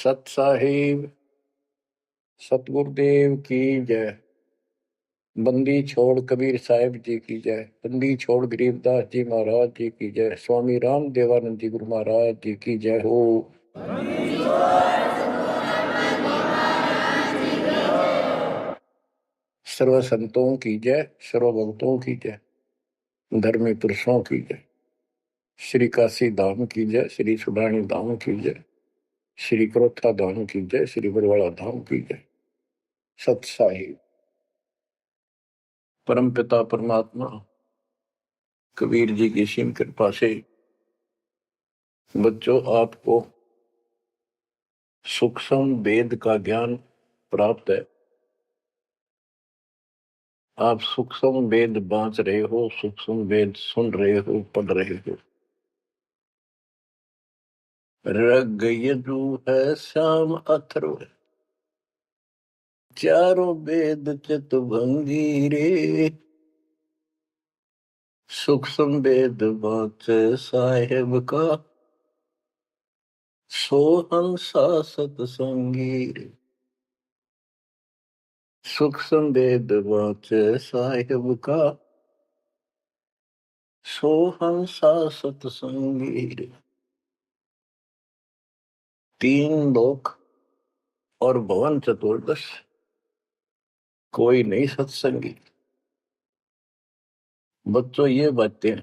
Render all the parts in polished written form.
सत साहिब सतगुरुदेव की जय। बंदी छोड़ कबीर साहिब जी की जय। बंदी छोड़ गरीबदास जी महाराज जी की जय। स्वामी राम देवानंद जी गुरु महाराज जी की जय हो। सर्व संतों की जय, सर्व भक्तों की जय, धर्मी पुरुषों की जय। श्री काशी धाम की जय, श्री सुडानी धाम की जय, श्री क्रोथा धाम की जय, श्री बरवाड़ा धाम की जय। सत साहिब परम पिता परमात्मा कबीर जी की सीम कृपा से बच्चों आपको सूक्ष्म वेद का ज्ञान प्राप्त है। आप सूक्ष्म वेद बांच रहे हो, सूक्ष्म वेद सुन रहे हो, पढ़ रहे हो। ऋग यजु है श्याम अथर्व, चारों वेद चितभंगी रे। सूक्ष्म वेद बांच साहेब का, सोहंसा सतसंगी रे। सूक्ष्म वेद बांच साहेब का, सोहंसा सतसंगी रे। तीन लोक और भवन चतुर्दश, कोई नहीं सत्संगी। बच्चों ये बातें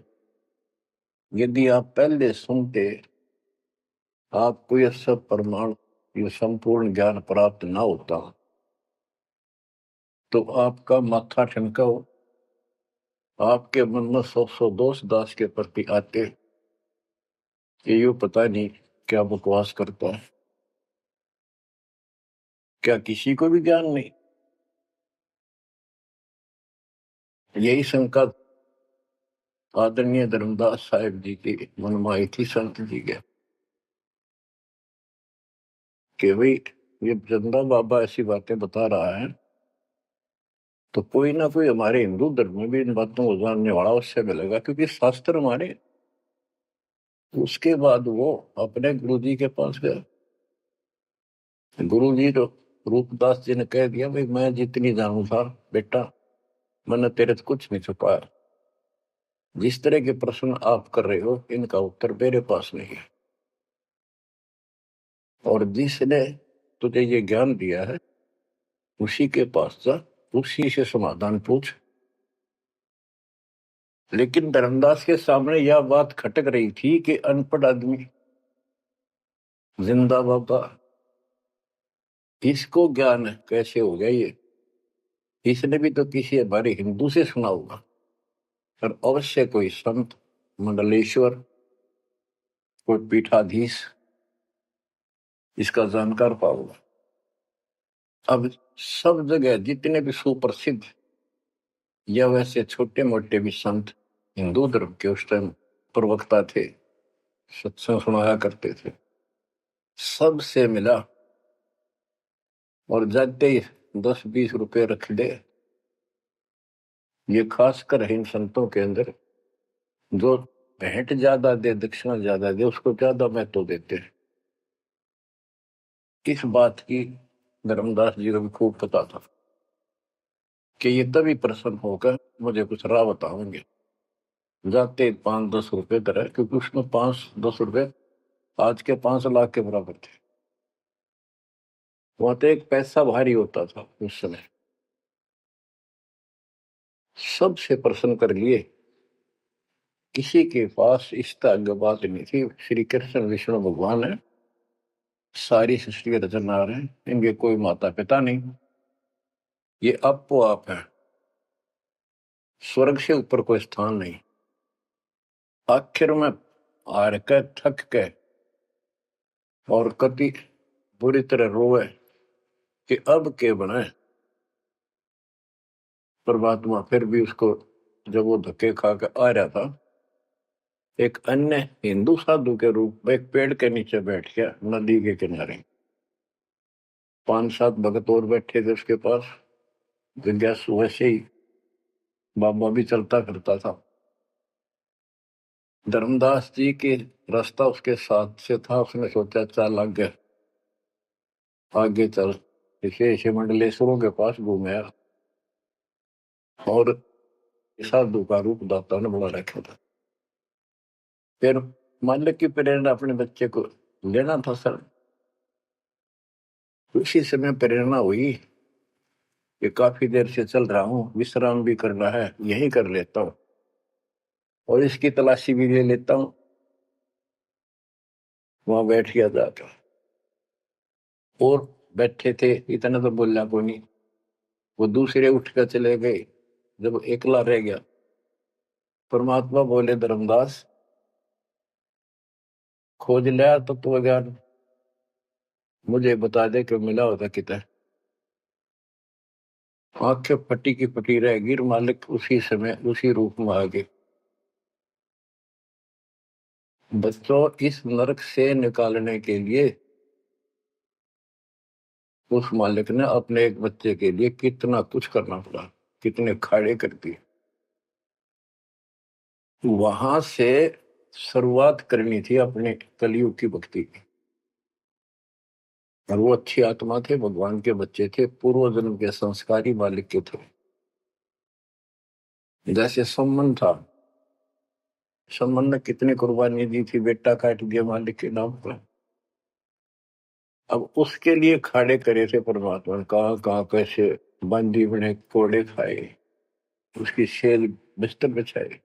यदि आप पहले सुनते, आपको यह सब प्रमाण, ये संपूर्ण ज्ञान प्राप्त ना होता, तो आपका माथा ठनका हो, आपके मन में सौ दोष दास के प्रति आते कि ये पता नहीं क्या बकवास करता है, क्या किसी को भी ज्ञान नहीं। यही शंका आदरणीय धर्मदास साहिब जी के मन में आई थी संत जी के, कि भाई ये चंदा बाबा ऐसी बातें बता रहा है, तो कोई ना कोई हमारे हिंदू धर्म में भी इन बातों को जानने वाला उससे मिलेगा, क्योंकि शास्त्र हमारे। उसके बाद वो अपने गुरुजी के पास गया। गुरुजी तो रूपदास जी ने कह दिया, भाई मैं जितनी जानू था बेटा, मैंने तेरे से कुछ नहीं छुपाया। जिस तरह के प्रश्न आप कर रहे हो, इनका उत्तर मेरे पास नहीं है, और जिसने तुझे ये ज्ञान दिया है उसी के पास जा, उसी से समाधान पूछ। लेकिन धर्मदास के सामने यह बात खटक रही थी कि अनपढ़ आदमी, जिंदा बाबा, इसको ज्ञान कैसे हो गया ये? इसने भी तो किसी हमारे हिंदू से सुना होगा, और अवश्य कोई संत, मंडलेश्वर, कोई पीठाधीश इसका जानकार पाओगे। अब सब जगह जितने भी सुप्रसिद्ध या वैसे छोटे मोटे भी संत हिंदू धर्म के उस टाइम प्रवक्ता थे, सत्संग सुनाया करते थे, सबसे मिला और जाते ही 10-20 रुपए रख दे। ये खासकर इन संतों के अंदर जो भेंट ज्यादा दे, दक्षिणा ज्यादा दे, उसको ज्यादा महत्व देते हैं। इस बात की धर्मदास जी को भी खूब पता था कि ये तभी प्रसन्न होकर मुझे कुछ राह बताएंगे। जाते 5-10 रुपए तरह, क्योंकि उसमें 5-10 रुपए आज के 5 लाख के बराबर थे। वहां तो एक पैसा भारी होता था उस समय। सबसे प्रसन्न कर लिए, किसी के पास इस तरह बात नहीं थी। श्री कृष्ण विष्णु भगवान है, सारी सृष्टि के रचनहार हैं, इनके कोई माता पिता नहीं, ये आपो आप है, स्वर्ग से ऊपर कोई स्थान नहीं। आखिर में हार के, थक के और कति बुरी तरह रोए कि अब के बनाए। परमात्मा फिर भी उसको, जब वो धक्के खा के आ रहा था, एक अन्य हिंदू साधु के रूप में एक पेड़ के नीचे बैठ गया, नदी के किनारे। 5-7 भगत और बैठे थे उसके पास। जिज्ञासु वैसे ही बाबा भी चलता करता था। धर्मदास जी के रास्ता उसके साथ से था, उसने सोचा चल लग गया। आगे चल विशेष मंडलेश्वरों के पास घूमया और साधु का रूप दाता ने बना रखा था। फिर मालिक की प्रेरणा अपने बच्चे को लेना था सर। उसी समय प्रेरणा हुई कि काफी देर से चल रहा हूँ, विश्राम भी करना है, यही कर लेता हूँ और इसकी तलाशी भी ले लेता हूँ। वहां बैठ गया जाकर और बैठे थे, इतना तो बोलना कोई नहीं। वो दूसरे उठ कर चले गए। जब एकला रह गया, परमात्मा बोले, धर्मदास खोज लिया तत्व ज्ञान, मुझे बता दे कि मिला होता कितना। आंखें फटी की फटी रह गिर, मालिक उसी समय उसी रूप में आ गए। बच्चों, इस नरक से निकालने के लिए उस मालिक ने अपने एक बच्चे के लिए कितना कुछ करना पड़ा, कितने खाड़े कर दिए। वहां से शुरुआत करनी थी अपने कलयुग की भक्ति की। और वो अच्छी आत्मा थे, भगवान के बच्चे थे, पूर्व जन्म के संस्कारी मालिक के थे। जैसे सम्मन था, सम्मन ने कितनी कुर्बानी दी थी, बेटा काट दिया मालिक के नाम पर। अब उसके लिए खाड़े करे थे परमात्मा ने, कहाँ कहाँ कैसे बंदी बने, कोड़े खाए, उसकी शेल बिस्तर बिछाए।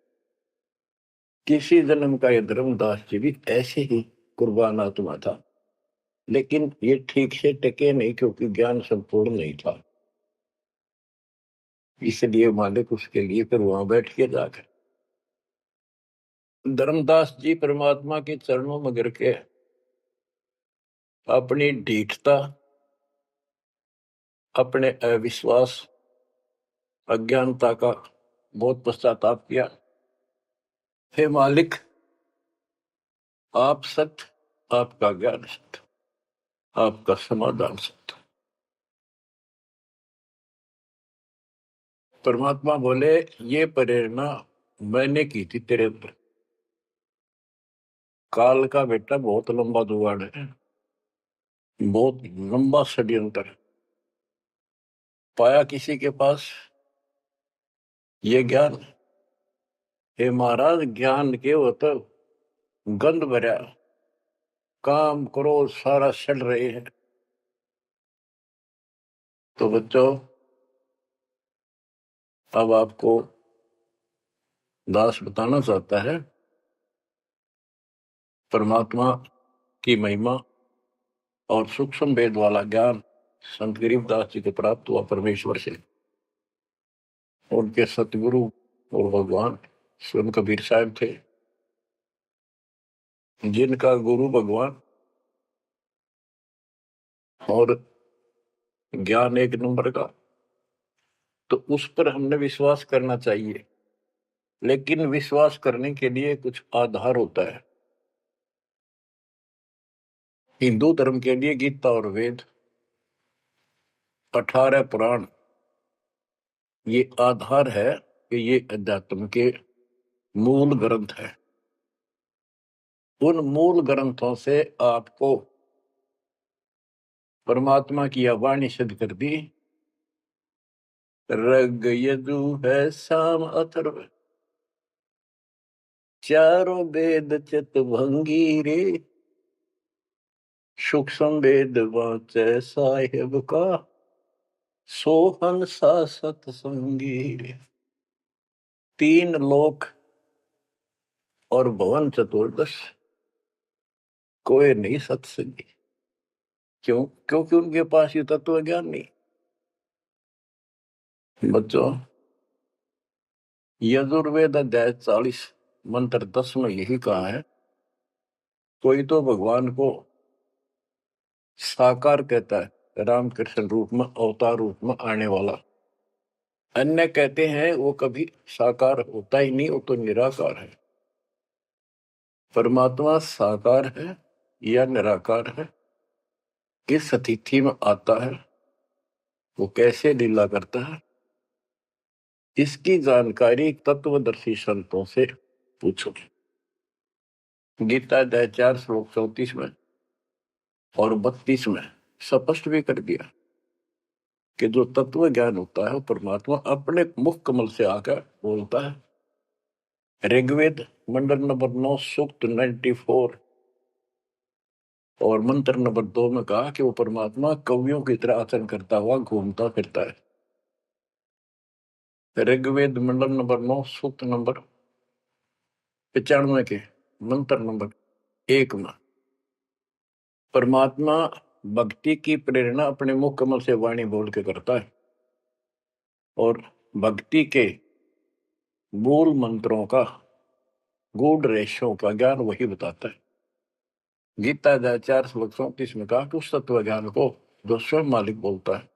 किसी जन्म का ये धर्मदास जी भी ऐसे ही कुर्बान आत्मा था, लेकिन ये ठीक से टिके नहीं क्योंकि ज्ञान संपूर्ण नहीं था। इसलिए मालिक उसके लिए फिर वहां बैठ के जाकर धर्मदास जी परमात्मा के चरणों में गिर के अपनी ढीठता, अपने अविश्वास, अज्ञानता का बहुत पश्चाताप किया। हे मालिक, आप सत्य, आपका ज्ञान सत्य, आपका समाधान सत्य। परमात्मा बोले, ये प्रेरणा मैंने की थी तेरे अंदर। काल का बेटा बहुत लंबा जुगाड़ है, बहुत लंबा षड्यंत्र। पाया किसी के पास ये ज्ञान, हे महाराज, ज्ञान के वो तो गंध भरा, काम करो सारा सड़ रहे हैं। तो बच्चों, अब आपको दास बताना चाहता है परमात्मा की महिमा और सूक्ष्म भेद वाला ज्ञान संत गरीबदास जी को प्राप्त हुआ परमेश्वर से। उनके सतगुरु और भगवान स्वयं कबीर साहब थे, जिनका गुरु भगवान और ज्ञान एक नंबर का। तो उस पर हमने विश्वास करना चाहिए, लेकिन विश्वास करने के लिए कुछ आधार होता है। हिंदू धर्म के लिए गीता और वेद, 18 पुराण, ये आधार है कि ये अध्यात्म के मूल ग्रंथ है। उन मूल ग्रंथों से आपको परमात्मा की वाणी सिद्ध कर दी। ऋग यजु है साम अथर्व, चारों वेद चित भंगी रे, सूक्ष्म वेद वाचे साहेब का, सोहन सा सतसंगी रे। 3 लोक और भवन चतुर्दश, कोई नहीं सत्संगी। क्यों? क्योंकि उनके पास ये तत्व ज्ञान नहीं। बच्चों, यजुर्वेद अध्याय 40 मंत्र 10 में यही कहा है, कोई तो भगवान को साकार कहता है, रामकृष्ण रूप में, अवतार रूप में आने वाला। अन्य कहते हैं वो कभी साकार होता ही नहीं, वो तो निराकार है। परमात्मा साकार है या निराकार है, किस स्थिति में आता है, वो कैसे लीला करता है, इसकी जानकारी तत्वदर्शी संतों से पूछो। गीता अध्याय 4 श्लोक 34 में और 32 में स्पष्ट भी कर दिया कि जो तत्व ज्ञान होता है वो परमात्मा अपने मुख कमल से आकर बोलता है। ऋग्वेद मंडल नंबर 9 सूक्त 94 और मंत्र नंबर 2 में कहा कि वो परमात्मा कवियों की तरह आचरण करता हुआ घूमता फिरता है। ऋग्वेद मंडल नंबर 9 सूक्त नंबर 95 के मंत्र नंबर 1 में परमात्मा भक्ति की प्रेरणा अपने मुख कमल से वाणी बोल के करता है और भक्ति के मूल मंत्रों का गूढ़ रहस्यों का ज्ञान वही बताता है। गीता अध्याय 4 श्लोक 34 में कहा कि उस तत्व ज्ञान को जो स्वयं मालिक बोलता है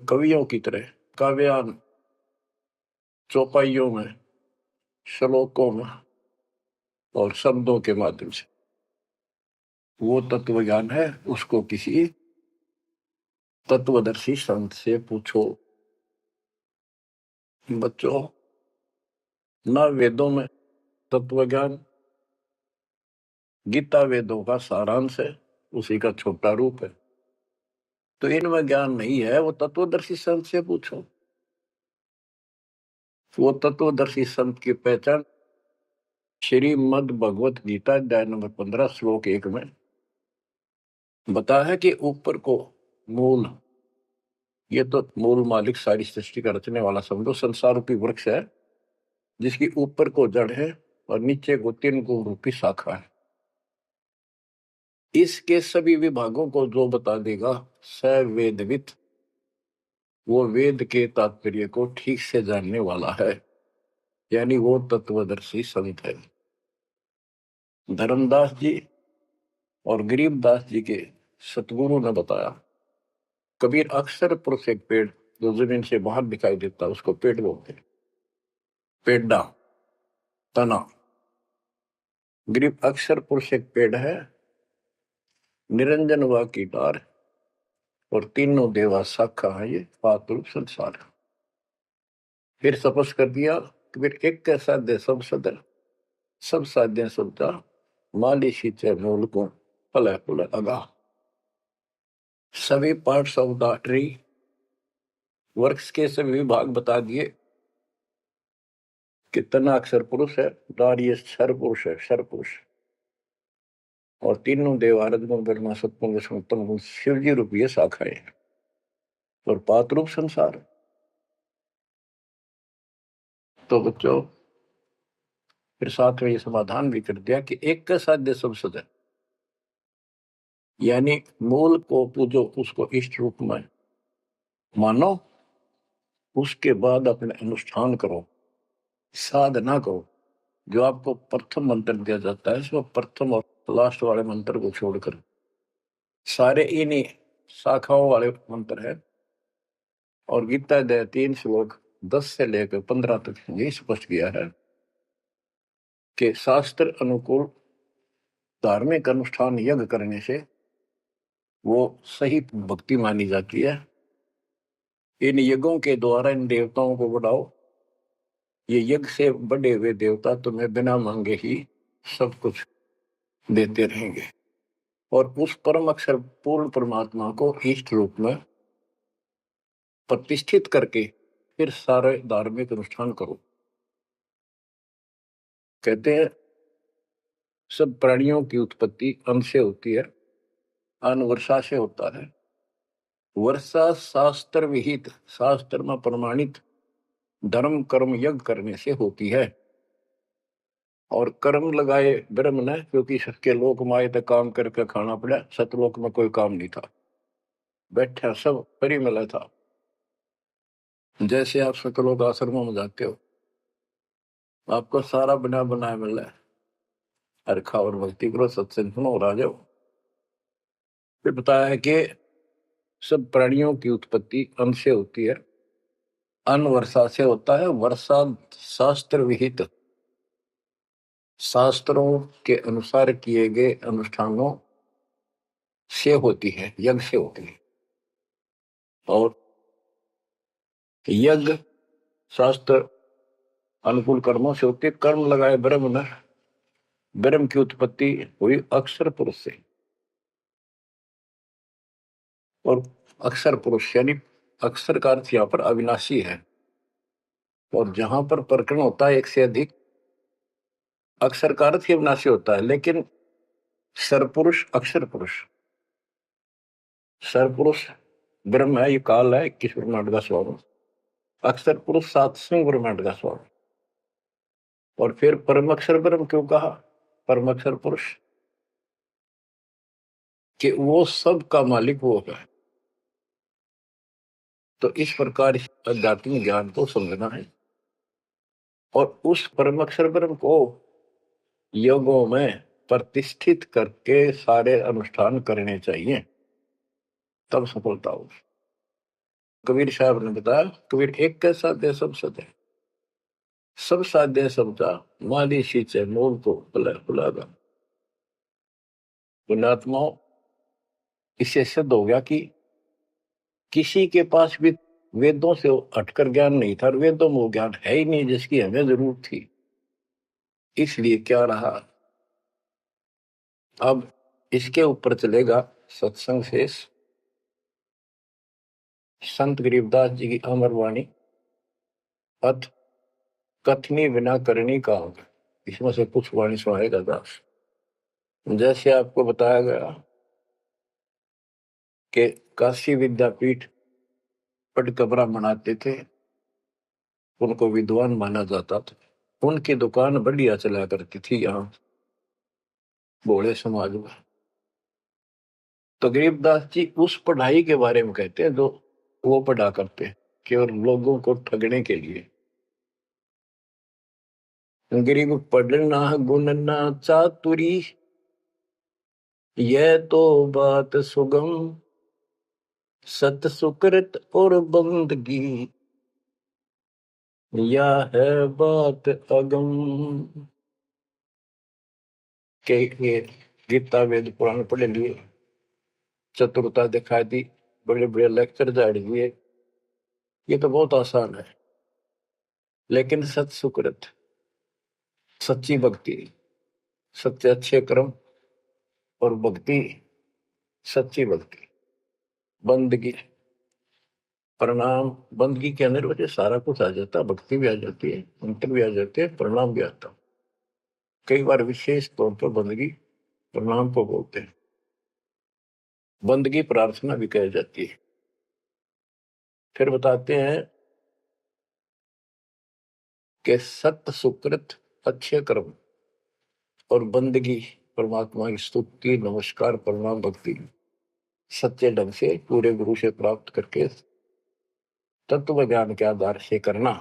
कवियों की तरह काव्यान चौपाइयों में श्लोकों में और शब्दों के माध्यम से वो तत्व ज्ञान है, उसको किसी तत्वदर्शी संत से पूछो। बच्चों, ना वेदों में तत्व ज्ञान, गीता वेदों का सारांश है, उसी का छोटा रूप है। तो इनमें ज्ञान नहीं है, वो तत्वदर्शी संत से पूछो। वो तत्वदर्शी संत की पहचान श्रीमद् भगवत गीता अध्याय नंबर 15 श्लोक 1 में बता है कि ऊपर को मूल, ये तो मूल मालिक सारी सृष्टि का रचने वाला समझो संसार रूपी वृक्ष है जिसकी ऊपर को जड़ है और नीचे को 3 गुण रूपी शाखा है। इसके सभी विभागों को जो बता देगा स वेदवित, वो वेद के तात्पर्य को ठीक से जानने वाला है, यानी वो तत्वदर्शी संत है। धर्मदास जी और गरीबदास जी के सतगुरु ने बताया, कबीर अक्सर पुरुष एक पेड़ जो जमीन से बाहर दिखाई देता उसको पेड़ बोलते हैं, पेड़ा तना। गरीब अक्सर पुरुष एक पेड़ है, निरंजन व की डार और तीनों देवा शाखा है, ये पातुल संसार। फिर स्पष्ट कर दिया कबीर एक के साध्य सब सदर, सब साध्य सबता माली सींचे मूल को फल फूल अगा। सभी पार्ट्स ऑफ द ट्री, वृक्ष के सभी विभाग बता दिए कि तना अक्षर पुरुष है, डार ये क्षर पुरुष है, क्षर पुरुष, और तीनों देव आराधना ब्रह्मा सत्पुरुष उत्तम गुण शिव जी रूपी शाखाएं और पात रूप संसार। तो बच्चों, फिर साथ में ये समाधान भी कर दिया कि एक का साध्य सब सदन, यानी मूल को पूजो, उसको इष्ट रूप में मानो, उसके बाद अपने अनुष्ठान करो, साधना करो। जो आपको प्रथम मंत्र दिया जाता है इसमें प्रथम और लास्ट वाले मंत्र को छोड़कर सारे इन्हीं शाखाओं वाले मंत्र है। और गीता अध्याय 3 श्लोक 10 से लेकर 15 तक यही स्पष्ट किया है कि शास्त्र अनुकूल धार्मिक अनुष्ठान यज्ञ करने से वो सही भक्ति मानी जाती है। इन यज्ञों के द्वारा इन देवताओं को बढ़ाओ, ये यज्ञ से बढ़े हुए देवता तुम्हें बिना मांगे ही सब कुछ देते रहेंगे। और उस परम अक्षर पूर्ण परमात्मा को इष्ट रूप में प्रतिष्ठित करके फिर सारे धार्मिक अनुष्ठान करो। कहते हैं सब प्राणियों की उत्पत्ति अन्न से होती है, अन्न वर्षा से होता है। वर्षा शास्त्र विहित, शास्त्र में प्रमाणित धर्म कर्म यज्ञ करने से होती है। और कर्म लगाए ब्रह्म ने, क्योंकि सबके लोक माए तक काम करके खाना पड़ा, सतलोक में कोई काम नहीं था, बैठा सब परी मिला था। जैसे आप सकलोक आश्रमों में जाते हो, आपको सारा बना बनाया मिल रहा है, हर खाओ और भक्ति करो, सत्संग सुनो और आ जाओ। फिर बताया है कि सब प्राणियों की उत्पत्ति अन्न से होती है, अन्न वर्षा से होता है। वर्षा शास्त्र विहित, शास्त्रों के अनुसार किए गए अनुष्ठानों से होती है, यज्ञ से होती है। और यज्ञ शास्त्र अनुकूल कर्मों से होती है। कर्म लगाए ब्रह्म ने, ब्रह्म की उत्पत्ति हुई अक्षर पुरुष से। और अक्षर पुरुष यानी अक्षर का अर्थ यहाँ पर अविनाशी है। और जहां पर प्रकरण होता है एक से अधिक, अक्षर का अर्थ ही अविनाशी होता है। लेकिन सरपुरुष अक्षर पुरुष, सरपुरुष ब्रह्म है, ये काल है 21 ब्रह्मांड का स्वामी, अक्षर पुरुष 7वें ब्रह्मांड का स्वामी। और फिर परम अक्षर ब्रह्म क्यों कहा, परम अक्षर पुरुष, कि वो सब का मालिक वो है। तो इस प्रकार आध्यात्मिक ज्ञान को समझना है और उस परम अक्षर ब्रह्म को योगों में प्रतिष्ठित करके सारे अनुष्ठान करने चाहिए, तब सफलता हो। कबीर साहब ने बताया, कबीर एक के साध्य सब सदे, सब साध्य सबका माली सींचे मूल को बुलागा। पुण्यात्माओं, इससे सिद्ध हो गया कि किसी के पास भी वेदों से हटकर ज्ञान नहीं था, वेदों में वो ज्ञान है ही नहीं जिसकी हमें जरूरत थी। इसलिए क्या रहा, अब इसके ऊपर चलेगा सत्संग शेष, संत गरीबदास जी की अमर वाणी, अथ कथनी बिना करनी का होगा। इसमें से कुछ वाणी सुनाएगा दास। जैसे आपको बताया गया कि काशी विद्यापीठ पट ब्राह्मण आते थे, उनको विद्वान माना जाता था, उनकी दुकान बढ़िया चला करती थी यहाँ भोले समाज में। तो गरीबदास जी उस पढ़ाई के बारे में कहते हैं जो वो पढ़ा करते, केवल लोगों को ठगने के लिए। गरीब पढ़ना गुणना चातुरी, यह तो बात सुगम, सत सुकृत और बंदगी, या है बात अगम। के गीता वेद पुराण पढ़े लिए, चतुरता दिखा दी, बड़े बड़े लेक्चर झाड़ दिए, ये तो बहुत आसान है। लेकिन सत सुकृत, सच्ची भक्ति, सच्चे अच्छे कर्म और भक्ति, सच्ची भक्ति, बंदगी, प्रणाम, बंदगी के अंदर वजह सारा कुछ आ जाता, भक्ति भी आ जाती है, मंत्र भी आ जाते हैं, प्रणाम भी आता। कई बार विशेष तौर पर बंदगी प्रणाम को बोलते हैं, बंदगी प्रार्थना भी कही जाती है। फिर बताते हैं कि सत्य सुकृत अच्छे कर्म और बंदगी, परमात्मा की स्तुति नमस्कार प्रणाम भक्ति सच्चे ढंग से पूरे गुरु से प्राप्त करके तत्व ज्ञान के आधार से करना,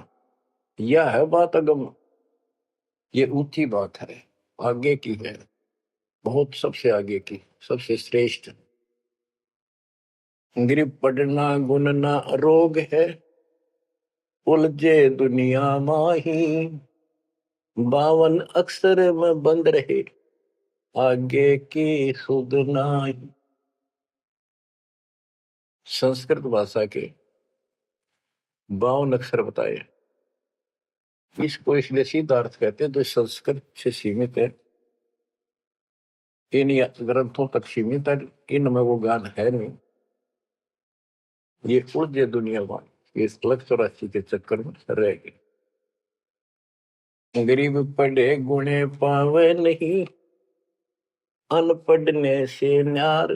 यह है बात अगम। ये ऊंची बात है, आगे की है, बहुत सबसे आगे की, सबसे श्रेष्ठ। गिर पढ़ना गुनना रोग है, उलझे दुनिया माही, 52 अक्षर में बंद रहे, आगे की सुध नाही। संस्कृत भाषा के 52 अक्षर बताए, इसको इसलिए सीधा अर्थ कहते हैं जो संस्कृत से सीमित है, इन ग्रंथों तक सीमित है, इनमें वो ज्ञान है नहीं। ये उलझे दुनिया में, ये 184 के चक्कर में रह गए। गरीब पढ़े गुणे पावे नहीं, अनपढ़ने से न्यार,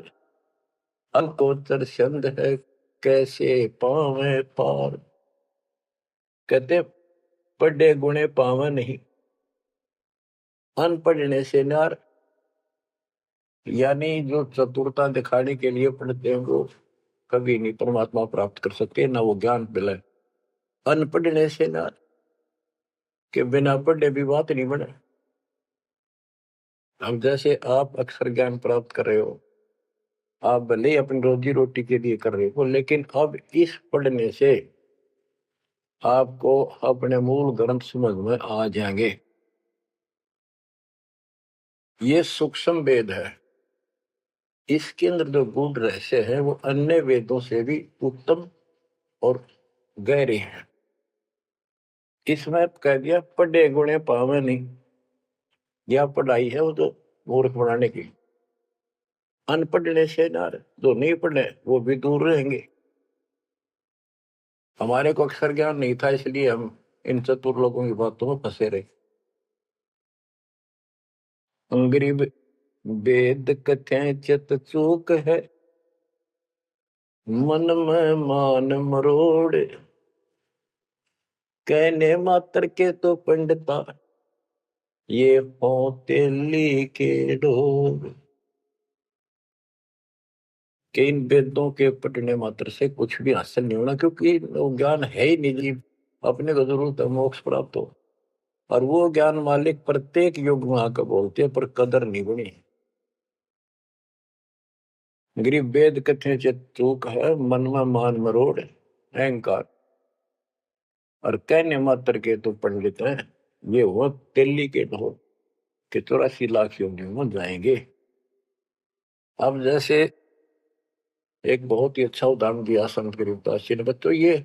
अनकोचर छंद है कैसे पावे पार। कहते पढ़े गुणे पावे नहीं, अनपढ़ने से न्यार, यानी जो चतुरता दिखाने के लिए पढ़ते हैं वो कभी नहीं परमात्मा प्राप्त कर सकते, ना वो ज्ञान मिले। अनपढ़ने से न्यार, के बिना पढ़े भी बात नहीं बने। अब जैसे आप अक्षर ज्ञान प्राप्त कर रहे हो, आप भले ही अपनी रोजी रोटी के लिए कर रहे हो, लेकिन अब इस पढ़ने से आपको अपने मूल ग्रंथ समझ में आ जाएंगे। ये सूक्ष्म वेद है, इसके अंदर जो गूढ़ रहस्य है वो अन्य वेदों से भी उत्तम और गहरे हैं। इसमें कह दिया पढ़े गुणे पावे नहीं, यह पढ़ाई है वो तो मूर्ख बनाने की। अनपढ़ने से ना, जो नहीं पढ़े वो भी दूर रहेंगे। हमारे को अक्षर ज्ञान नहीं था, इसलिए हम इन चतुर लोगों की बातों में फंसे रहे। गरीब वेद कथें चित चूक है, मन में मान मरोड़, कहने मात्र के तो पंडिता, ये होते लिखे ढोर। कि इन वेदों के पढ़ने मात्र से कुछ भी हासिल नहीं होना, क्योंकि वो ज्ञान है ही नहीं जी। अपने को जरूरत है मोक्ष प्राप्त हो, और वो ज्ञान मालिक प्रत्येक युग में आकर बोलते हैं, पर कदर नहीं बनी। गरीब वेद कथे चित चूक है, मन में मान मरोड़, अहंकार, और कहने मात्र के तो पंडित हैं, ये वो दिल्ली के ढोल के 84 लाख योनियों में जाएंगे। अब जैसे एक बहुत ही अच्छा उदाहरण दिया संत गरीबदास जी ने, बच्चों ये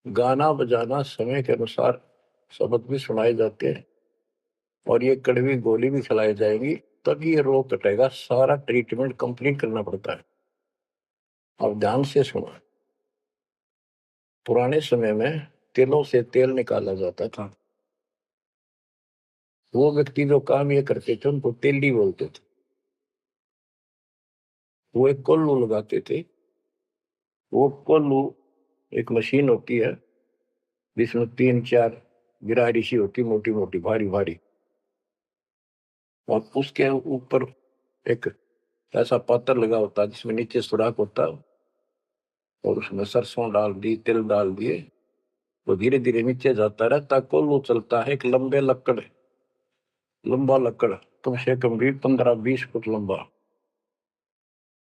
गाना बजाना समय के अनुसार शब्द भी सुनाए जाते हैं, और ये कड़वी गोली भी खिलाई जाएगी, तभी ये रोग कटेगा। सारा ट्रीटमेंट कंप्लीट करना पड़ता है। अब ध्यान से सुनो। पुराने समय में तिलों से तेल निकाला जाता था। वो व्यक्ति जो काम ये करते थे उनको तेली बोलते थे। वो एक कोल्लू लगाते थे। वो कोल्लू एक मशीन होती है जिसमें 3-4 गिरारी सी होती, मोटी मोटी भारी भारी, और उसके ऊपर एक ऐसा पात्र लगा होता है जिसमें नीचे सुराख होता है, और उसमें सरसों डाल दी, तिल डाल दिए, तो धीरे धीरे नीचे जाता रहता। कोल्लू चलता है एक लंबे लकड़, लंबा लकड़, कम से कम भी 15-20 फुट लंबा।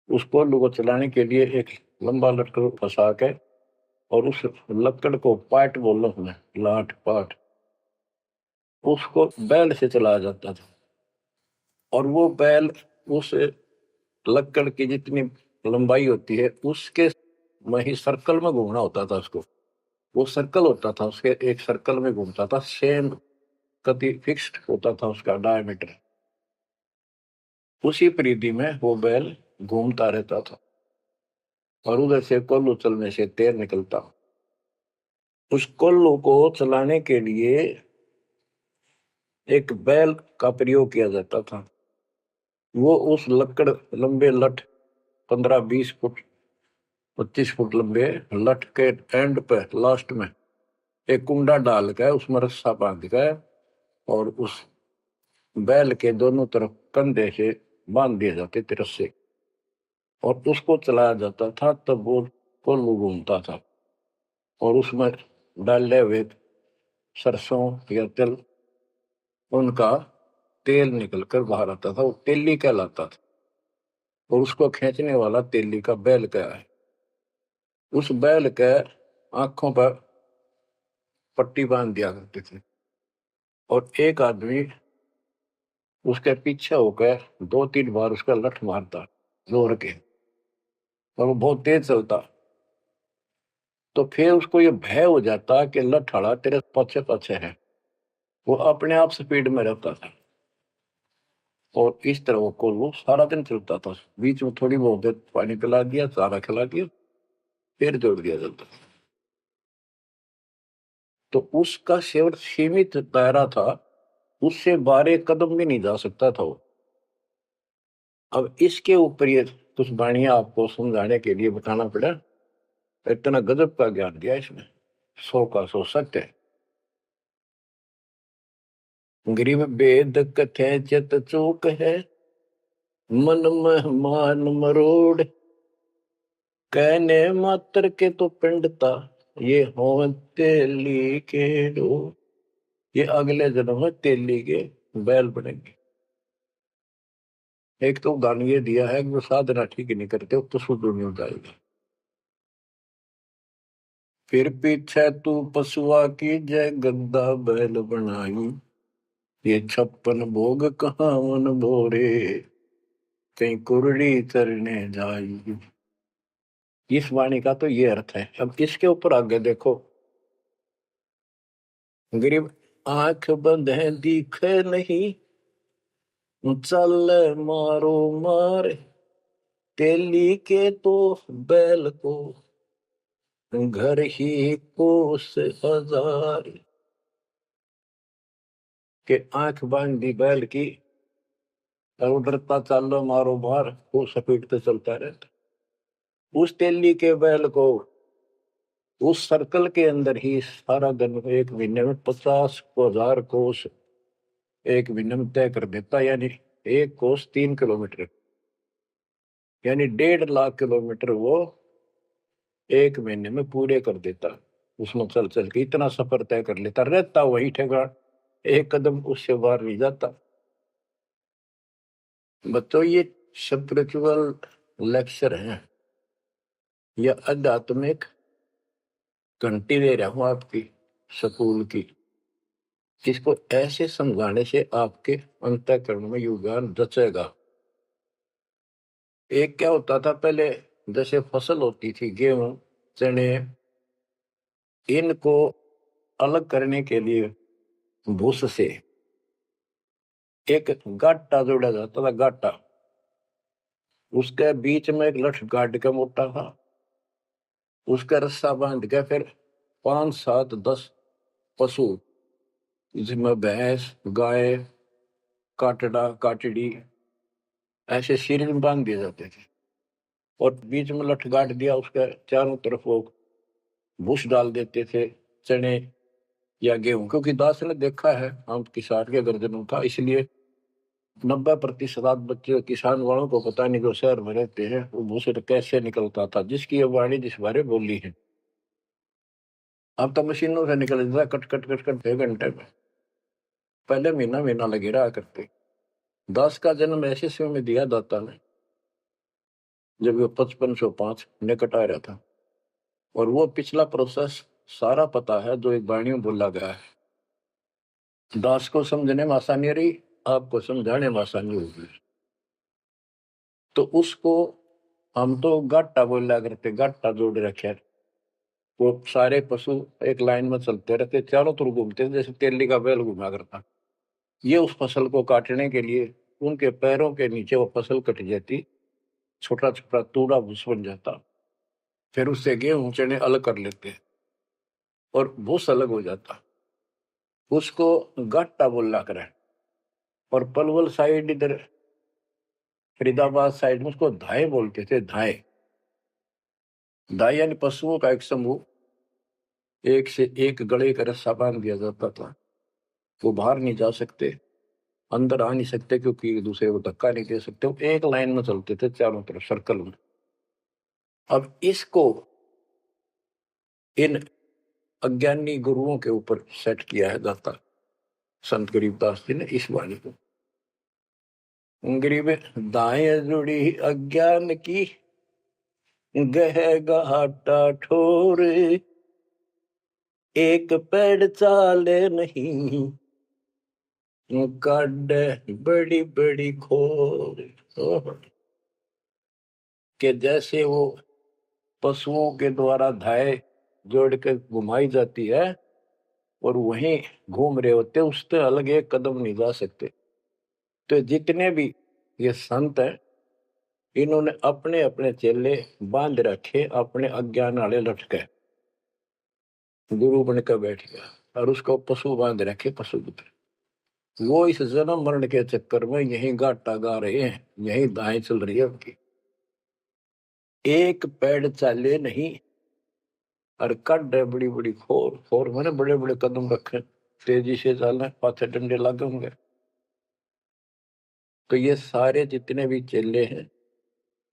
उस कोल्लू को चलाने के लिए एक लंबा लकड़ फंसा के, और उस लकड़ को पाट बोल उसमें लाठ पाट, उसको बैल से चलाया जाता था। और वो बैल उस लकड़ की जितनी लंबाई होती है उसके में ही सर्कल में घूमना होता था उसको। वो सर्कल होता था, उसके एक सर्कल में घूमता था, सेम कति फिक्स्ड होता था उसका डायमीटर। उसी परिधि में वो बैल घूमता रहता था, और उधर से कोल्लू चलने से तेल निकलता। उस कोल्लू को चलाने के लिए एक बैल का प्रयोग किया जाता था। वो उस लकड़ लंबे लठ 15-20 फुट 25 फुट लंबे लठ के एंड पे लास्ट में एक कुंडा डाल कर उसमें रस्सा बांध कर, और उस बैल के दोनों तरफ कंधे से बांध दिए जाते थे रस्से, और उसको चलाया जाता था। तब वो कोल्लू घूमता था, और उसमें डाले हुए सरसों या तिल, उनका तेल निकलकर बाहर आता था। वो तेली कहलाता था, और उसको खींचने वाला तेली का बैल का है। उस बैल के आंखों पर पट्टी बांध दिया करते थे, और एक आदमी उसके पीछे होकर 2-3 बार उसका लठ मारता जोर के, और वो बहुत तेज चलता। तो फिर उसको ये भय हो जाता कि लठ तेरे पीछे पीछे है। वो अपने आप स्पीड में रहता था, और इस तरह वो कोल्हू सारा दिन चलता था। बीच में थोड़ी बहुत देर पानी पिला दिया, चारा खिला दिया, फिर जोड़ दिया जाता। तो उसका केवल सीमित दायरा था, उससे 12 कदम भी नहीं जा सकता था वो। अब इसके ऊपर ये कुछ वाणियां आपको समझाने के लिए बताना पड़ा। इतना गजब का ज्ञान दिया इसने, 100 का 100 सत्य है। गरीब वेद कथे चित चूक है, मन में मान मरोड़, कहने मात्र के तो पिंडता, ये हो तेली के डो। ये अगले जन्म में तेली के बैल बनेंगे। एक तो उदाहरण ये दिया है कि वो साधना ठीक नहीं करते तो शुद्ध नहीं हो जाएगा। फिर पीछे तू पशुआ की जय गद्दा बैल बनाई, ये 56 भोग कहाँ मन भोरे, कहीं कुरड़ी चरने जाई। इस वाणी का तो ये अर्थ है। अब इसके ऊपर आगे देखो। गरीब आंख बंद है दिखे नहीं, चल मारो मार तेली के तो बैल को घर ही कोस हजार। के आंख बांध दी बैल की और उधरता चालो मारो मार, वो सपेटते चलता रहता। उस तेली के बैल को उस सर्कल के अंदर ही सारा दिन एक महीने में 50,000 कोस एक महीने में तय कर देता, यानी एक कोस 3 किलोमीटर, यानी 1.5 लाख किलोमीटर वो एक महीने में पूरे कर देता। उसमें चल चल के इतना सफर तय कर लेता, रहता वही ठेगा, एक कदम उससे बाहर नहीं जाता। बच्चों ये स्पिरिचुअल लेक्चर है या आध्यात्मिक घंटी दे रहा हूं आपकी स्कूल की। इसको ऐसे समझाने से आपके अंतःकरण में योगदान रचेगा। एक क्या होता था पहले, जैसे फसल होती थी गेहूं चने, इनको अलग करने के लिए भूस से एक गाटा जोड़ा जाता था, गाटा। उसके बीच में एक लठ गाड़ के मोटा था, उसका रस्सा बांध के फिर 5 7 10 पशु, जिसमें भैंस गाय काटड़ा काटड़ी ऐसे शरीर में बांध दिए जाते थे, और बीच में लठ गाड़ दिया, उसके चारों तरफ वो भूस डाल देते थे, चने या गेहूं। क्योंकि दास ने देखा है, हम किसान के गर्जनों था, इसलिए 90% बच्चे किसान वालों को पता नहीं, जो शहर में रहते हैं, वो भूसे कैसे निकलता था, जिसकी ये वाणी जिस बारे बोली है। अब तो मशीनों से निकल जाता, कट कट कट कट 1 घंटे में। पहले महीना महीना लगे रहा करते। दास का जन्म ऐसे समय में दिया दाता ने जब वो 5505 निकट आ रहा था, और वो पिछला प्रोसेस सारा पता है जो एक वाणी में बोला गया है। दास को समझने में आसानी रही, आपको समझाने में आसानी होगी। तो उसको हम तो गाटा बोला करते, गाटा जोड़ रखे। वो सारे पशु एक लाइन में चलते रहते, चारों तरफ घूमते, जैसे तेली का बैल घुमा करता। ये उस फसल को काटने के लिए उनके पैरों के नीचे वो फसल कट जाती, छोटा छोटा तूड़ा भूस बन जाता। फिर उससे गेहूं चने अलग कर लेते और भूस अलग हो जाता। उसको गाटा बोला करे। और पलवल साइड इधर फरीदाबाद साइड में उसको धाए बोलते थे, धाए। धाए यानी पशुओं का एक समूह, एक से एक गले का रस्सा बांध दिया जाता था। वो बाहर नहीं जा सकते, अंदर आ नहीं सकते, क्योंकि एक दूसरे को धक्का नहीं दे सकते। वो एक लाइन में चलते थे चारों तरफ सर्कल में। अब इसको इन अज्ञानी गुरुओं के ऊपर सेट किया है दाता संत गरीबदास जी ने इस वाणी को। गरीब दाएं जुड़ी अज्ञान की गह घाटा ठोर, एक पेड़ चाले नहीं काट बड़ी बड़ी खोर। के जैसे वो पशुओं के द्वारा धाए जोड़ के घुमाई जाती है और वहीं घूम रहे होते, उससे अलग एक कदम नहीं जा सकते। तो जितने भी ये संत हैं, इन्होंने अपने अपने चेले बांध रखे, अपने अज्ञान वाले लटके। गुरु बनकर बैठ गया और उसको पशु बांध रखे, पशु पुत्र। वो इस जन्म मरण के चक्कर में यही गाटा गा रहे हैं, यही दाएं चल रही है उनकी। एक पेड़ चाले नहीं और कड है बड़ी बड़ी खोर। खोर मैंने बड़े बड़े कदम रखे, तेजी से चलना, पाथे डंडे लगे होंगे। तो ये सारे जितने भी चेले हैं,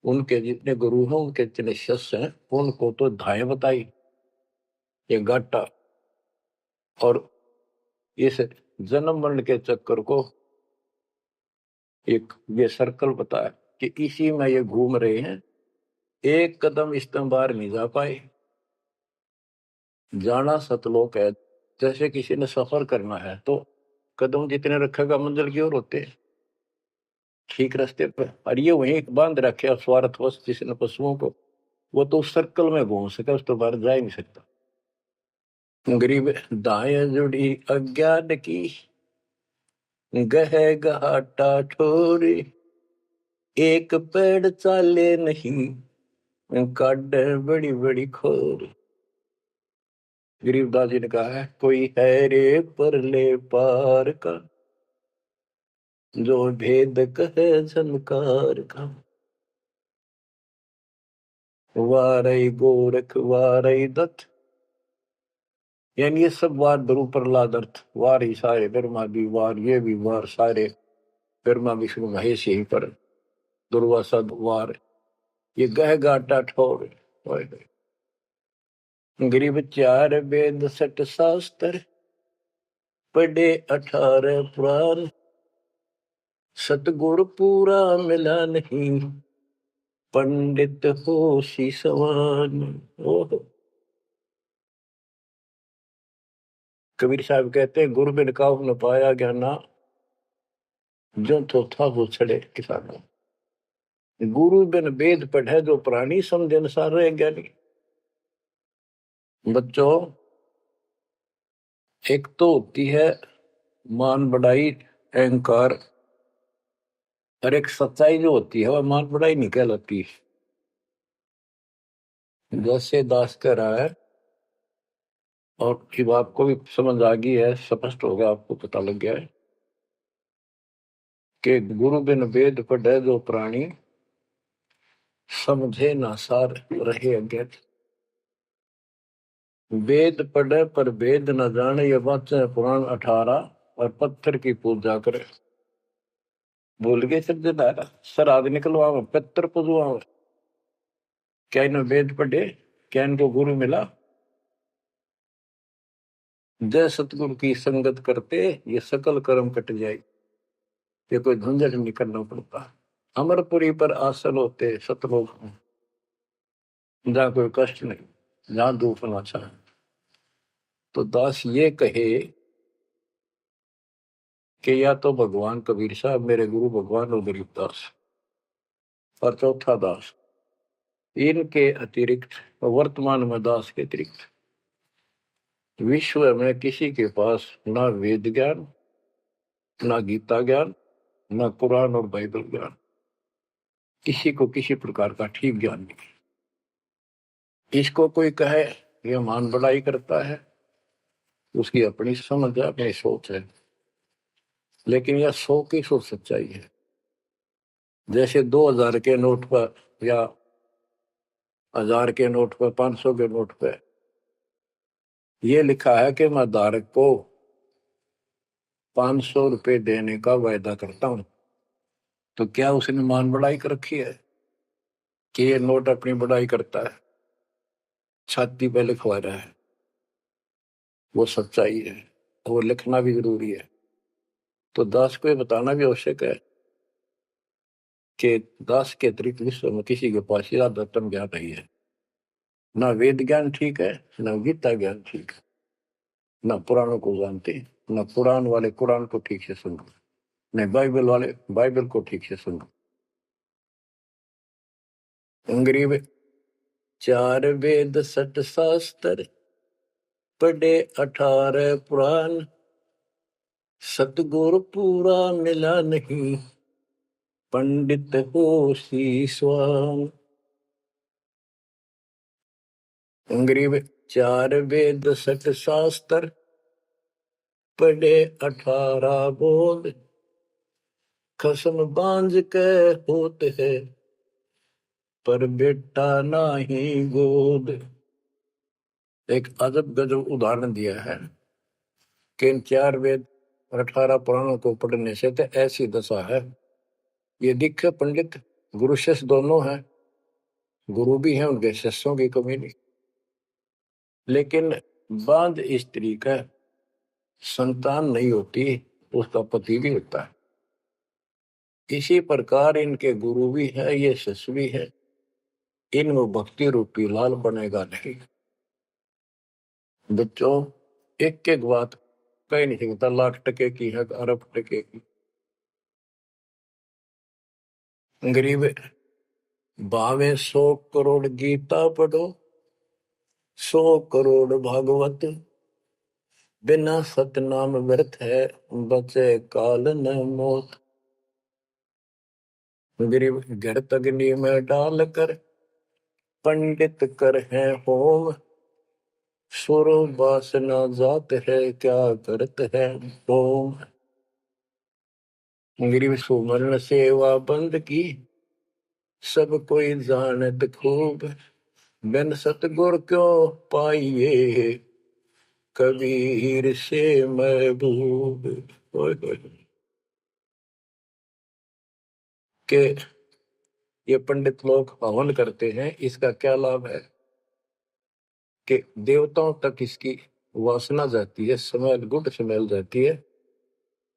उनके जितने गुरु हैं, उनके जितने शिष्य हैं, उनको तो धाए बताई ये गाटा, और इस जन्म मरण के चक्कर को एक ये सर्कल बताया कि इसी में ये घूम रहे हैं। एक कदम इस तरह बाहर नहीं जा पाए। जाना सतलोक है। जैसे किसी ने सफर करना है तो कदम जितने रखेगा मंजिल की ओर होते हैं, ठीक रास्ते पर। और ये वहीं बांध रखे स्वार्थवश जिसने पशुओं को, वो तो उस सर्कल में घूम सके, उस तो बाहर जा ही नहीं सकता। गरीब दाएं जुड़ी अज्ञान की गह घाटा ठोरे, एक पेड़ चाले नहीं, काट बड़ी बड़ी खोर। गरीबदास जी ने कहा है, कोई है रे परले पार का, जो भेद कहे झनकार का। वारई गोरख वारई दत्त, यानी ये सब वार द्रु प्रहलाद अर्थ, वार ही सारे ब्रह्मा भी वार, ये भी वार सारे, ब्रह्मा विष्णु महेश यही पर, दुर्वासा वार, ये गह गाटा ठोर। गरीब चार वेद सठ शास्त्र, पढ़े 18 पुराण, सतगुर पूरा मिला नहीं, पंडित हो सी सवान। ओह, कबीर साहब कहते हैं, गुरु बिन काहू न पाया ज्ञाना, जो तो था वो छड़े किसाना। गुरु बिन वेद पढ़े जो प्राणी, समझ अनुसार रहे ज्ञानी। बच्चों, एक तो होती है मान बढ़ाई अहंकार, और एक सच्चाई जो होती है वह मान बढ़ाई नहीं कहलाती। जैसे दास कह रहा है, और जब आपको भी समझ आ गई है, स्पष्ट हो गया, आपको पता लग गया है कि गुरु बिन वेद पढ़े जो प्राणी, समझे ना सार रहे अज्ञात। वेद पढ़े पर वेद न जाने, ये वाचे पुराण 18, और पत्थर की पूजा करे। भूल गए सिद्धिदारा, श्राद्ध निकलवावे, पितर पुजवावे। क्या इन्हें वेद पढ़े, क्या इनको गुरु मिला? जय सतगुरु की संगत करते, ये सकल कर्म कट जाए, ये कोई झंझट नहीं करना पड़ता। अमरपुरी पर आसन होते सतलोक में, जहाँ कोई कष्ट नहीं, जहाँ दुख ना चाहे। तो दास ये कहे कि या तो भगवान कबीर साहब मेरे गुरु भगवान और गरीबदास, और चौथा दास, इनके अतिरिक्त, वर्तमान में दास के अतिरिक्त विश्व में किसी के पास ना वेद ज्ञान, ना गीता ज्ञान, ना कुरान और बाइबल ज्ञान, किसी को किसी प्रकार का ठीक ज्ञान नहीं। इसको कोई कहे ये मान बढ़ाई करता है, उसकी अपनी समझ है, अपनी सोच है, लेकिन यह 100% सच्चाई है। जैसे 2000 के नोट पर, या 1000 के नोट पर, 500 के नोट पर यह लिखा है कि मैं धारक को 500 रुपए देने का वायदा करता हूं, तो क्या उसने मान बढ़ाई कर रखी है कि ये नोट अपनी बढ़ाई करता है, छाती पे लिखवा रहा है? वो सच्चाई है, वो लिखना भी जरूरी है। तो दास को ये बताना भी आवश्यक है कि दास के अतिरिक्त विश्व में किसी के पास ज्यादातर ज्ञान नहीं है। ना वेद ज्ञान ठीक है, ना गीता ज्ञान ठीक है, ना पुराणों को जानते, ना पुराण वाले कुरान को ठीक से सुनो, नहीं बाइबल वाले बाइबल को ठीक से सुनो। अंग्रेज 4 वेद 60 शास्त्र, पढ़े 18 पुराण, सतगुरु पूरा मिला नहीं, पंडित हो शीशवान। अंग्रेज 4 वेद 60 शास्त्र, पढ़े 18 बोध, खसम बांझ के होते है, पर बेटा नाही गोद। एक अजब गजब उदाहरण दिया है कि इन 4 वेद और 18 पुराणों को पढ़ने से तो ऐसी दशा है, ये दिखे पंडित गुरु शिष्य दोनों हैं, गुरु भी हैं, उनके शिष्यों की कमी नहीं, लेकिन बांध स्त्री का संतान नहीं होती, उसका पति भी होता है। इसी प्रकार इनके गुरु भी है, ये शिष्य भी है, इनमें भक्ति रूपी लाल बनेगा नहीं। बच्चों, एक एक बात कहीं नहीं सकता, लाख टके की है, अरब टके की। गरीब भावे 100 करोड़ गीता पढ़ो, 100 करोड़ भागवत, बिना सतनाम व्यर्थ है, बचे काल न मोत। गरीब घृत अग्नि में डाल कर, पंडित कर है होम। सुर वासना जात है, क्या करत है होम। गरीब सुमरण सेवा बंद की, सब कोई जानत खूब। बिन सतगुर क्यों पाइए, कबीर से महबूब। ओए होए। के ये पंडित लोग हवन करते हैं, इसका क्या लाभ है कि देवताओं तक इसकी वासना जाती है, स्मेल, गुड स्मेल जाती है,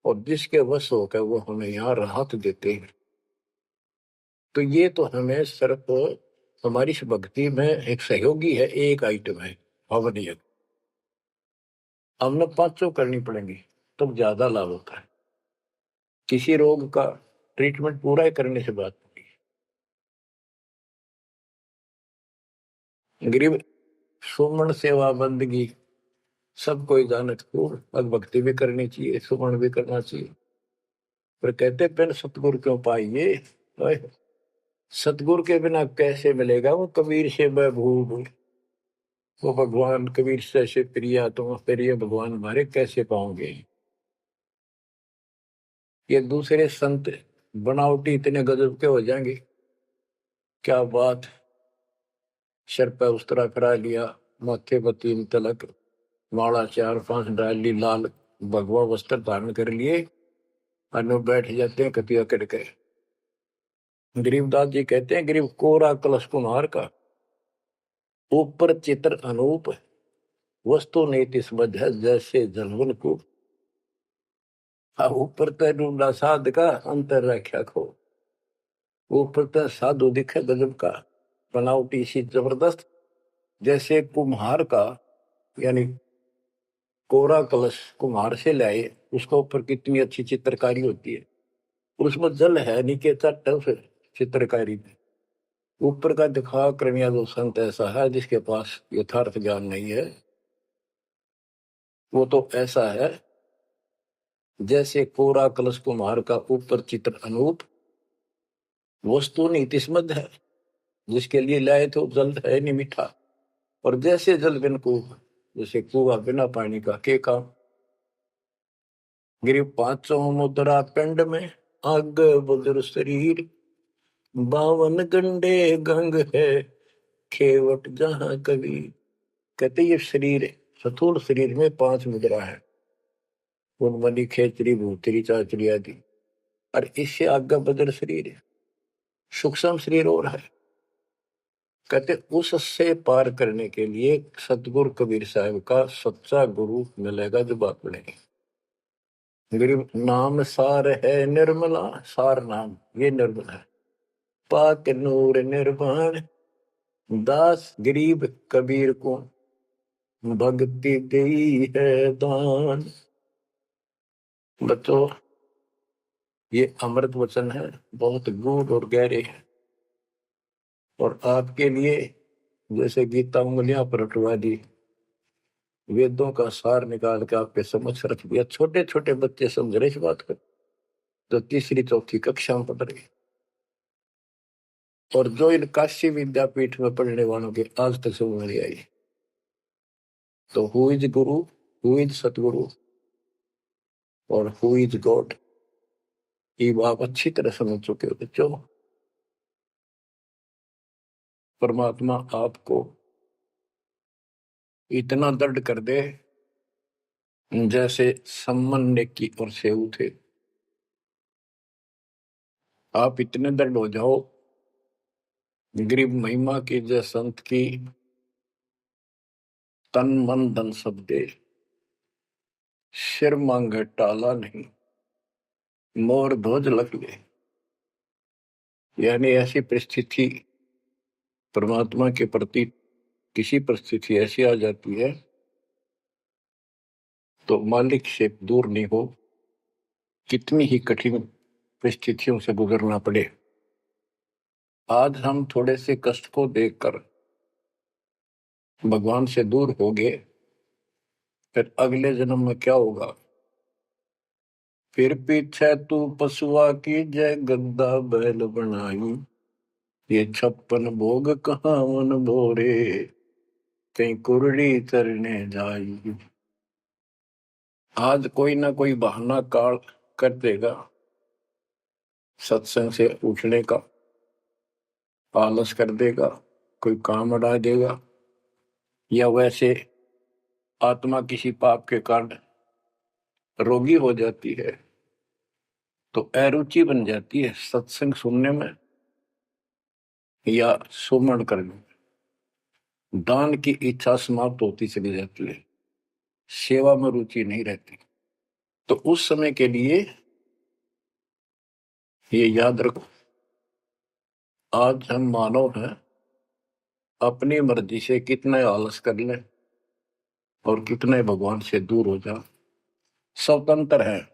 और जिसके वश होकर वो हमें यहाँ राहत देते हैं। तो ये तो हमें सिर्फ हमारी इस भक्ति में एक सहयोगी है, एक आइटम है हवन यज्ञ। हमने पांचों करनी पड़ेंगी तब तो ज्यादा लाभ होता है। किसी रोग का ट्रीटमेंट पूरा ही करने से बात नहीं। गरीब सुमन सेवा बंदगी, सब कोई जानत खूब। अब भक्ति भी करनी चाहिए, सुमन भी करना चाहिए, पर कहते बिन सतगुरु क्यों पाइए। ओए, सतगुरु के बिना कैसे मिलेगा वो कबीर से महबूब। वो भगवान कबीर से प्रिया, तुम प्रिय भगवान हमारे कैसे पाओगे। ये दूसरे संत बनावटी इतने गजब के हो जाएंगे, क्या बात। सिर पर उस्तरा करा लिया, माथे पर 3 तिलक, माला 4-5 डाल ली, लाल भगवा वस्त्र धारण कर लिए, और बैठ जाते हैं कतिया करके। गरीबदास जी कहते हैं, गरीब कोरा कलश कुम्हार का, ऊपर चित्र अनूप। वस्तु नीति समझ है, जैसे जलवन को। ऊपर तो ढूंढा साध का, अंतर रख्या खो। ऊपर तो साधु दिखे गजब का, बनावटी सी जबरदस्त, जैसे कुम्हार का, यानी कोरा कलश कुम्हार से लाए, उसके ऊपर कितनी अच्छी चित्रकारी होती है, उसमें जल है नीचे चट है उस चित्रकारी में। ऊपर का दिखा क्रमिया जो संत ऐसा है जिसके पास यथार्थ ज्ञान नहीं है, वो तो ऐसा है जैसे कोरा कलश कुम्हार का, ऊपर चित्र अनूप। वस्तु नीतिस्मद है, जिसके लिए लाए तो जल है नहीं मीठा। और जैसे जल बिन कुआं, जैसे कुआं बिना पानी का के काम। गिरी 500 मुद्रा पिंड में, आग बुजुर्ग शरीर। 52 गंडे गंग है, खेवट जहां कभी। कहते ये शरीर, स्थूल शरीर में 5 मुद्रा है, उनमनी खेचरी भूतरी चाचरी आदि। और इससे आगे बदर शरीर है, सूक्ष्म शरीर और है। कहते उससे पार करने के लिए सतगुरु कबीर साहब का सच्चा गुरु मिलेगा जो बात बनेगी। गरीब नाम सार है निर्मला, सार नाम ये निर्मल है। पाक नूर निर्वाण, दास गरीब कबीर को भक्ति दी है दान। बच्चों, ये अमृत वचन है, बहुत गूढ़ और गहरे है, और आपके लिए जैसे गीता उंगलियां पर उठवा दी, वेदों का सार निकाल के आपके समक्ष रख दिया। छोटे छोटे बच्चे समझ रहे इस बात को, जो 3री-4थी कक्षा में पढ़ रहे, और जो इन काशी विद्यापीठ में पढ़ने वालों के आज तक समझ नहीं आई। तो who is Guru, who is सतगुरु, और हु इज गॉड, ये आप अच्छी तरह समझ चुके हो बच्चों। परमात्मा आपको इतना दृढ़ कर दे, जैसे सम्मन की और सेऊ थे, आप इतने दृढ़ हो जाओ। गरीब महिमा की जय संत की, तन मन धन सब दे, सिर मांगे टाला नहीं, मोर ध्वज लग ले। यानी ऐसी परिस्थिति परमात्मा के प्रति, किसी परिस्थिति ऐसी आ जाती है तो मालिक से दूर नहीं हो, कितनी ही कठिन परिस्थितियों से गुजरना पड़े। आज हम थोड़े से कष्ट को देखकर भगवान से दूर हो गए, फिर अगले जन्म में क्या होगा? फिर पीछे तू पशुआ की जय गद्दा बैल बनाई, ये 56 भोग कहाँ मन भोरे, कहीं कुरड़ी चरने जाई। आज कोई ना कोई बहाना काल कर देगा सत्संग से उठने का, आलस कर देगा, कोई काम अड़ा देगा, या वैसे आत्मा किसी पाप के कारण रोगी हो जाती है तो अरुचि बन जाती है सत्संग सुनने में या सुमरण करने में, दान की इच्छा समाप्त होती चली जाती है, सेवा में रुचि नहीं रहती। तो उस समय के लिए ये याद रखो, आज हम मानव हैं, अपनी मर्जी से कितने आलस कर लें और कितने भगवान से दूर हो जाए, स्वतंत्र है।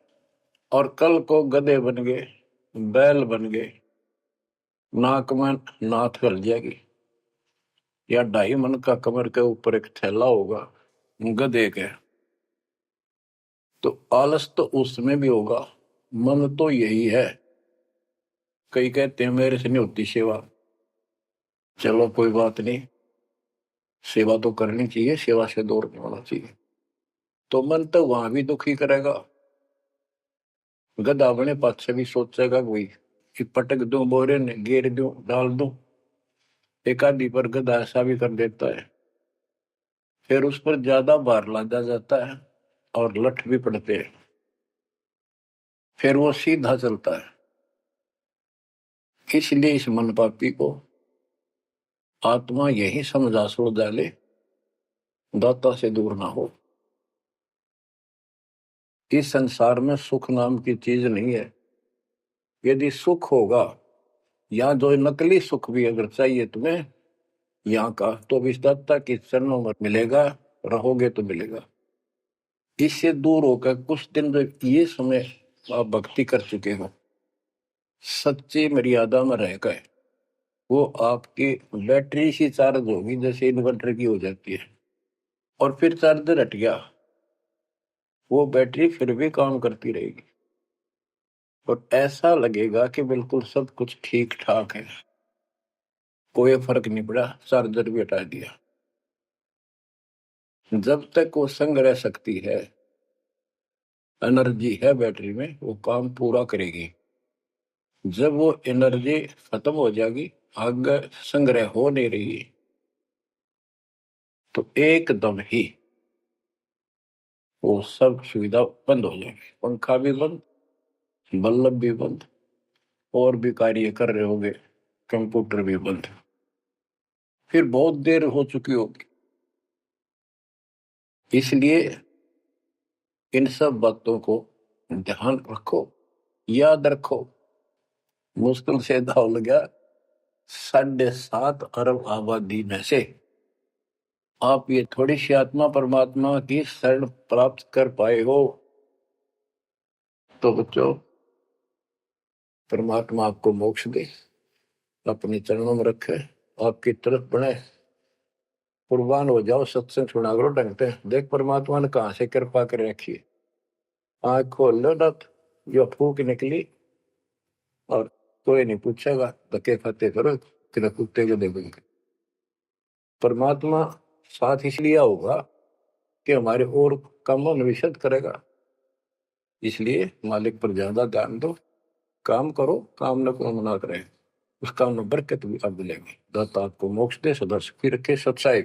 और कल को गधे बन गए, बैल बन गए, नाक में नाथ गल जाएगी, या 2.5 मन का कमर के ऊपर एक थैला होगा गधे के, तो आलस तो उसमें भी होगा। मन तो यही है। कई कहते हैं मेरे से नहीं होती सेवा, चलो कोई बात नहीं, सेवा तो करनी चाहिए, सेवा से दूर नहीं होना चाहिए। तो मन तो वहां भी दुखी करेगा, गधा बने पास से भी सोचेगा कि पटक दूं बोरे ने, घेर दूं, डाल दूं। एक आदि पर गधा ऐसा भी कर देता है, फिर उस पर ज्यादा भार लादा जाता है और लठ भी पड़ते हैं, फिर वो सीधा चलता है। इसलिए इस मन पापी को आत्मा यही समझा सुड़ डाले, दाता से दूर ना हो। इस संसार में सुख नाम की चीज नहीं है। यदि सुख होगा, या जो नकली सुख भी अगर चाहिए तुम्हें यहाँ का, तो भी दाता के चरणों में मिलेगा, रहोगे तो मिलेगा। इससे दूर होकर कुछ दिन जो ये समय आप भक्ति कर चुके हो, सच्ची मर्यादा में रह गए, वो आपकी बैटरी सी चार्ज होगी जैसे इन्वर्टर की हो जाती है, और फिर चार्जर हट गया, वो बैटरी फिर भी काम करती रहेगी और ऐसा लगेगा कि बिल्कुल सब कुछ ठीक ठाक है, कोई फर्क नहीं पड़ा, चार्जर भी हटा दिया। जब तक वो संग रह सकती है, एनर्जी है बैटरी में, वो काम पूरा करेगी। जब वो एनर्जी खत्म हो जाएगी, आगे संग्रह हो नहीं रही, तो एकदम ही वो सब सुविधा बंद हो जाएगी, पंखा भी बंद, बल्ब भी बंद, और भी कार्य कर रहे होंगे, कंप्यूटर भी बंद, फिर बहुत देर हो चुकी होगी। इसलिए इन सब बातों को ध्यान रखो, याद रखो। मुश्किल से दाव लगा 7.5 अरब आबादी में से आप ये थोड़ी सी आत्मा परमात्मा की शरण प्राप्त कर पाए हो, तो बच्चों परमात्मा आपको मोक्ष दे, अपने चरणों में रखे, आपकी तरफ बढ़े, कुर्बान हो जाओ, सत्संग सुना करो ढंग से। देख परमात्मा ने कहां से कृपा कर रखी है, आंख खोल लो ना, जो फूक निकली और कोई नहीं पूछेगा, धक्के खाते करो कि कुत्ते को देखोगे। परमात्मा साथ इसलिए होगा कि हमारे और कामों में विशद करेगा, इसलिए मालिक पर ज्यादा ध्यान दो, काम करो, काम न को मना करें, उस काम में बरकत भी आप मिलेंगे। दाता आपको मोक्ष दे, सदा सुखी रखे, सत्साई।